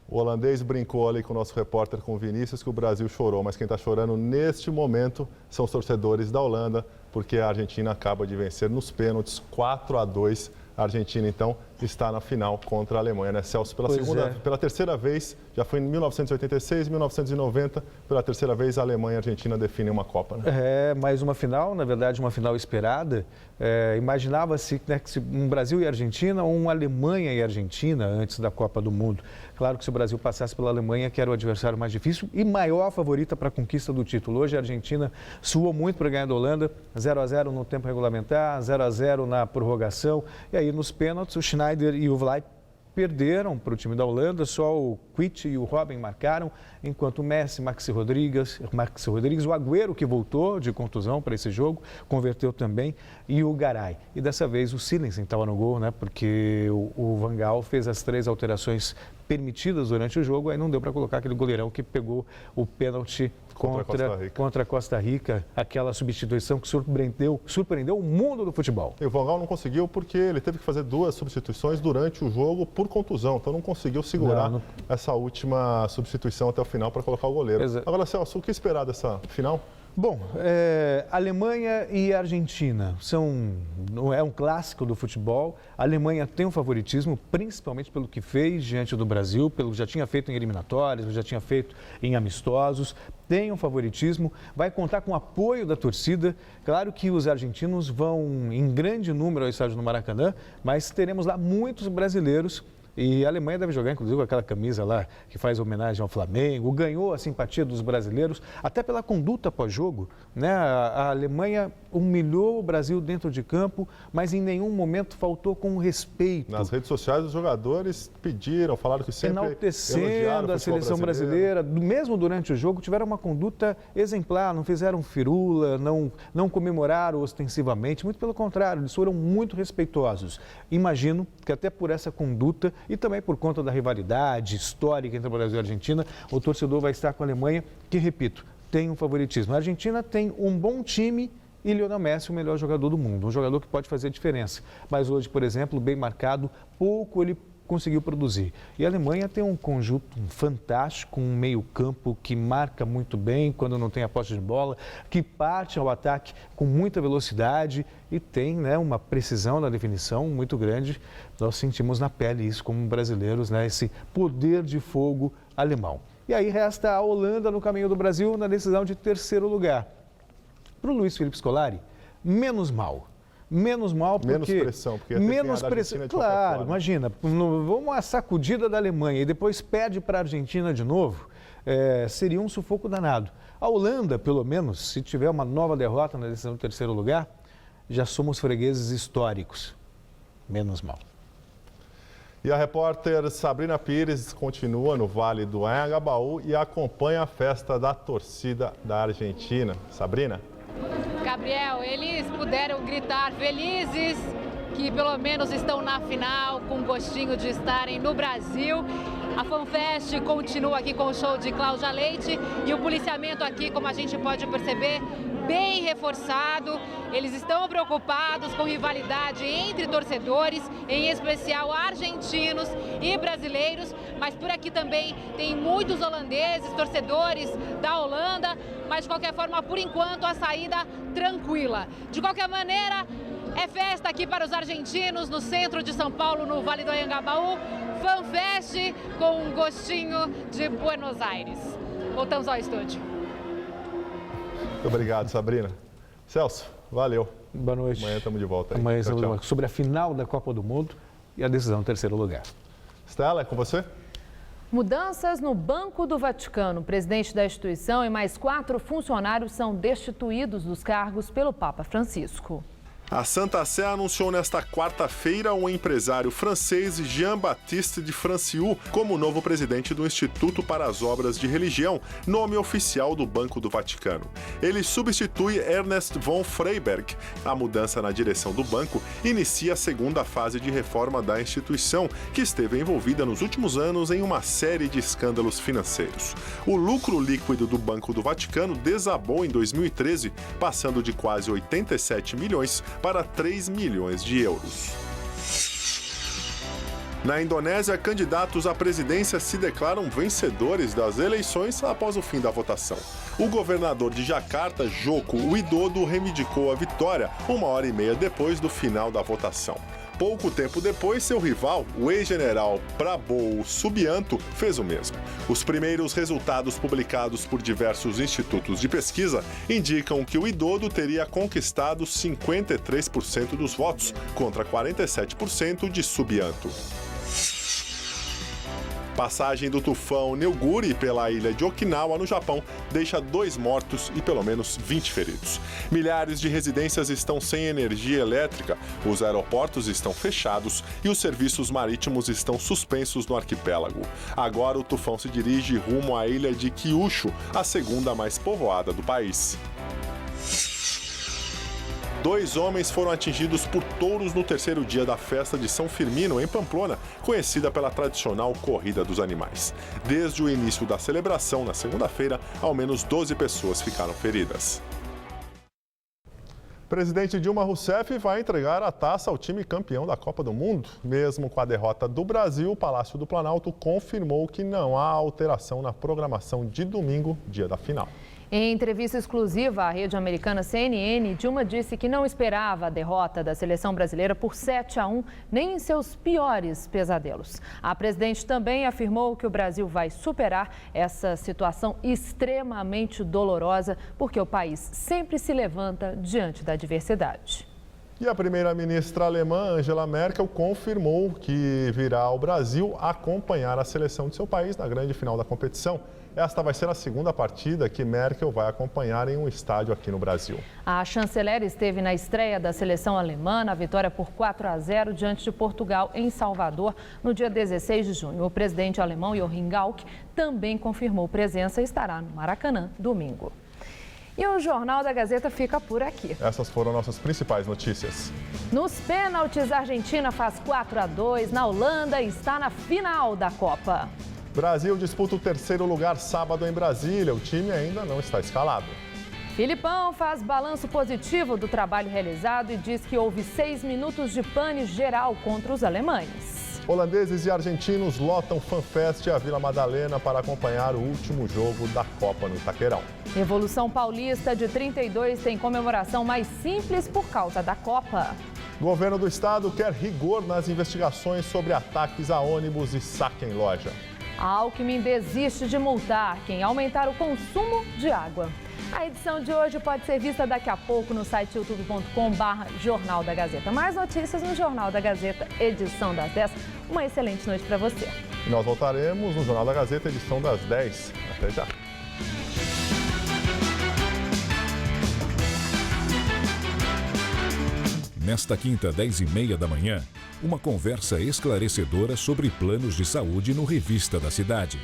O holandês brincou ali com o nosso repórter, com o Vinícius, que o Brasil chorou, mas quem está chorando neste momento são os torcedores da Holanda, porque a Argentina acaba de vencer nos pênaltis 4-2. A Argentina, então, está na final contra a Alemanha, né, Celso? Pela terceira vez, já foi em 1986, 1990, pela terceira vez a Alemanha e a Argentina definem uma Copa, né? Mais uma final, na verdade, uma final esperada. Imaginava-se, né, que um Brasil e Argentina ou uma Alemanha e Argentina antes da Copa do Mundo. Claro que se o Brasil passasse pela Alemanha, que era o adversário mais difícil e maior favorita para a conquista do título. Hoje a Argentina suou muito para ganhar da Holanda, 0-0 no tempo regulamentar, 0-0 na prorrogação. E aí nos pênaltis o Schneider e o Vlaai perderam para o time da Holanda, só o Kwiat e o Robben marcaram, enquanto o Messi, Maxi Rodrigues, o Agüero, que voltou de contusão para esse jogo, converteu também, e o Garay. E dessa vez o Silensen estava no gol, né? Porque o Van Gaal fez as 3 alterações permitidas durante o jogo, aí não deu para colocar aquele goleirão que pegou o pênalti contra a Costa Rica, aquela substituição que surpreendeu o mundo do futebol. E o Van Gaal não conseguiu porque ele teve que fazer 2 substituições durante o jogo por contusão, então não conseguiu segurar essa última substituição até o final para colocar o goleiro. Exato. Agora, Celso, o que esperar dessa final? Bom, Alemanha e Argentina é um clássico do futebol. A Alemanha tem um favoritismo, principalmente pelo que fez diante do Brasil, pelo que já tinha feito em eliminatórias, já tinha feito em amistosos. Tem um favoritismo, vai contar com o apoio da torcida. Claro que os argentinos vão em grande número ao estádio do Maracanã, mas teremos lá muitos brasileiros E a Alemanha deve jogar, inclusive, com aquela camisa lá que faz homenagem ao Flamengo, ganhou a simpatia dos brasileiros, até pela conduta pós-jogo, né? A Alemanha humilhou o Brasil dentro de campo, mas em nenhum momento faltou com respeito. Nas redes sociais, os jogadores pediram, falaram que sempre enaltecendo a seleção brasileira, mesmo durante o jogo, tiveram uma conduta exemplar, não fizeram firula, não comemoraram ostensivamente, muito pelo contrário, eles foram muito respeitosos. Imagino que até por essa conduta e também por conta da rivalidade histórica entre o Brasil e a Argentina, o torcedor vai estar com a Alemanha, que, repito, tem um favoritismo. A Argentina tem um bom time e Lionel Messi, o melhor jogador do mundo, um jogador que pode fazer diferença. Mas hoje, por exemplo, bem marcado, pouco ele conseguiu produzir. E a Alemanha tem um conjunto fantástico, um meio-campo que marca muito bem quando não tem a posse de bola, que parte ao ataque com muita velocidade e tem, né, uma precisão na definição muito grande. Nós sentimos na pele isso como brasileiros, né, esse poder de fogo alemão. E aí resta a Holanda no caminho do Brasil na decisão de terceiro lugar. Para o Luiz Felipe Scolari, menos mal. Menos mal porque... Menos pressão, porque menos pressão, claro, imagina, uma sacudida da Alemanha e depois perde para a Argentina de novo, seria um sufoco danado. A Holanda, pelo menos, se tiver uma nova derrota na decisão do terceiro lugar, já somos fregueses históricos. Menos mal. E a repórter Sabrina Pires continua no Vale do Anhangabaú e acompanha a festa da torcida da Argentina. Sabrina? Gabriel, eles puderam gritar felizes que pelo menos estão na final, com gostinho de estarem no Brasil. A FanFest continua aqui com o show de Cláudia Leite e o policiamento aqui, como a gente pode perceber, bem reforçado. Eles estão preocupados com rivalidade entre torcedores, em especial argentinos e brasileiros, mas por aqui também tem muitos holandeses, torcedores da Holanda, mas de qualquer forma, por enquanto, a saída tranquila. De qualquer maneira, é festa aqui para os argentinos no centro de São Paulo, no Vale do Anhangabaú. FanFest com um gostinho de Buenos Aires. Voltamos ao estúdio. Muito obrigado, Sabrina. Celso, valeu. Boa noite. Amanhã estamos de volta aí. Amanhã tchau, tchau. Sobre a final da Copa do Mundo e a decisão em terceiro lugar. Stella, é com você? Mudanças no Banco do Vaticano. O presidente da instituição e mais 4 funcionários são destituídos dos cargos pelo Papa Francisco. A Santa Sé anunciou nesta quarta-feira o empresário francês Jean-Baptiste de Franciou como novo presidente do Instituto para as Obras de Religião, nome oficial do Banco do Vaticano. Ele substitui Ernest von Freiberg. A mudança na direção do banco inicia a segunda fase de reforma da instituição, que esteve envolvida nos últimos anos em uma série de escândalos financeiros. O lucro líquido do Banco do Vaticano desabou em 2013, passando de quase 87 milhões para 3 milhões de euros. Na Indonésia, candidatos à presidência se declaram vencedores das eleições após o fim da votação. O governador de Jakarta, Joko Widodo, reivindicou a vitória 1h30 depois do final da votação. Pouco tempo depois, seu rival, o ex-general Prabowo Subianto, fez o mesmo. Os primeiros resultados publicados por diversos institutos de pesquisa indicam que o Widodo teria conquistado 53% dos votos, contra 47% de Subianto. Passagem do tufão Neoguri pela ilha de Okinawa, no Japão, deixa 2 mortos e pelo menos 20 feridos. Milhares de residências estão sem energia elétrica, os aeroportos estão fechados e os serviços marítimos estão suspensos no arquipélago. Agora o tufão se dirige rumo à ilha de Kyushu, a segunda mais povoada do país. 2 homens foram atingidos por touros no terceiro dia da festa de São Firmino, em Pamplona, conhecida pela tradicional Corrida dos Animais. Desde o início da celebração, na segunda-feira, ao menos 12 pessoas ficaram feridas. Presidente Dilma Rousseff vai entregar a taça ao time campeão da Copa do Mundo. Mesmo com a derrota do Brasil, o Palácio do Planalto confirmou que não há alteração na programação de domingo, dia da final. Em entrevista exclusiva à rede americana CNN, Dilma disse que não esperava a derrota da seleção brasileira por 7-1, nem em seus piores pesadelos. A presidente também afirmou que o Brasil vai superar essa situação extremamente dolorosa, porque o país sempre se levanta diante da adversidade. E a primeira-ministra alemã, Angela Merkel, confirmou que virá ao Brasil acompanhar a seleção de seu país na grande final da competição. Esta vai ser a segunda partida que Merkel vai acompanhar em um estádio aqui no Brasil. A chanceler esteve na estreia da seleção alemã na vitória por 4-0 diante de Portugal em Salvador no dia 16 de junho. O presidente alemão Joachim Gauck também confirmou presença e estará no Maracanã domingo. E o Jornal da Gazeta fica por aqui. Essas foram nossas principais notícias. Nos pênaltis, a Argentina faz 4-2 na Holanda e está na final da Copa. Brasil disputa o terceiro lugar sábado em Brasília. O time ainda não está escalado. Filipão faz balanço positivo do trabalho realizado e diz que houve 6 minutos de pane geral contra os alemães. Holandeses e argentinos lotam FanFest e a Vila Madalena para acompanhar o último jogo da Copa no Itaquerão. Revolução Paulista de 32 tem comemoração mais simples por causa da Copa. Governo do estado quer rigor nas investigações sobre ataques a ônibus e saque em loja. Alckmin desiste de multar quem aumentar o consumo de água. A edição de hoje pode ser vista daqui a pouco no site youtube.com/Jornal da Gazeta. Mais notícias no Jornal da Gazeta, edição das 10. Uma excelente noite para você. E nós voltaremos no Jornal da Gazeta, edição das 10. Até já. Nesta quinta, 10h30 da manhã, uma conversa esclarecedora sobre planos de saúde no Revista da Cidade.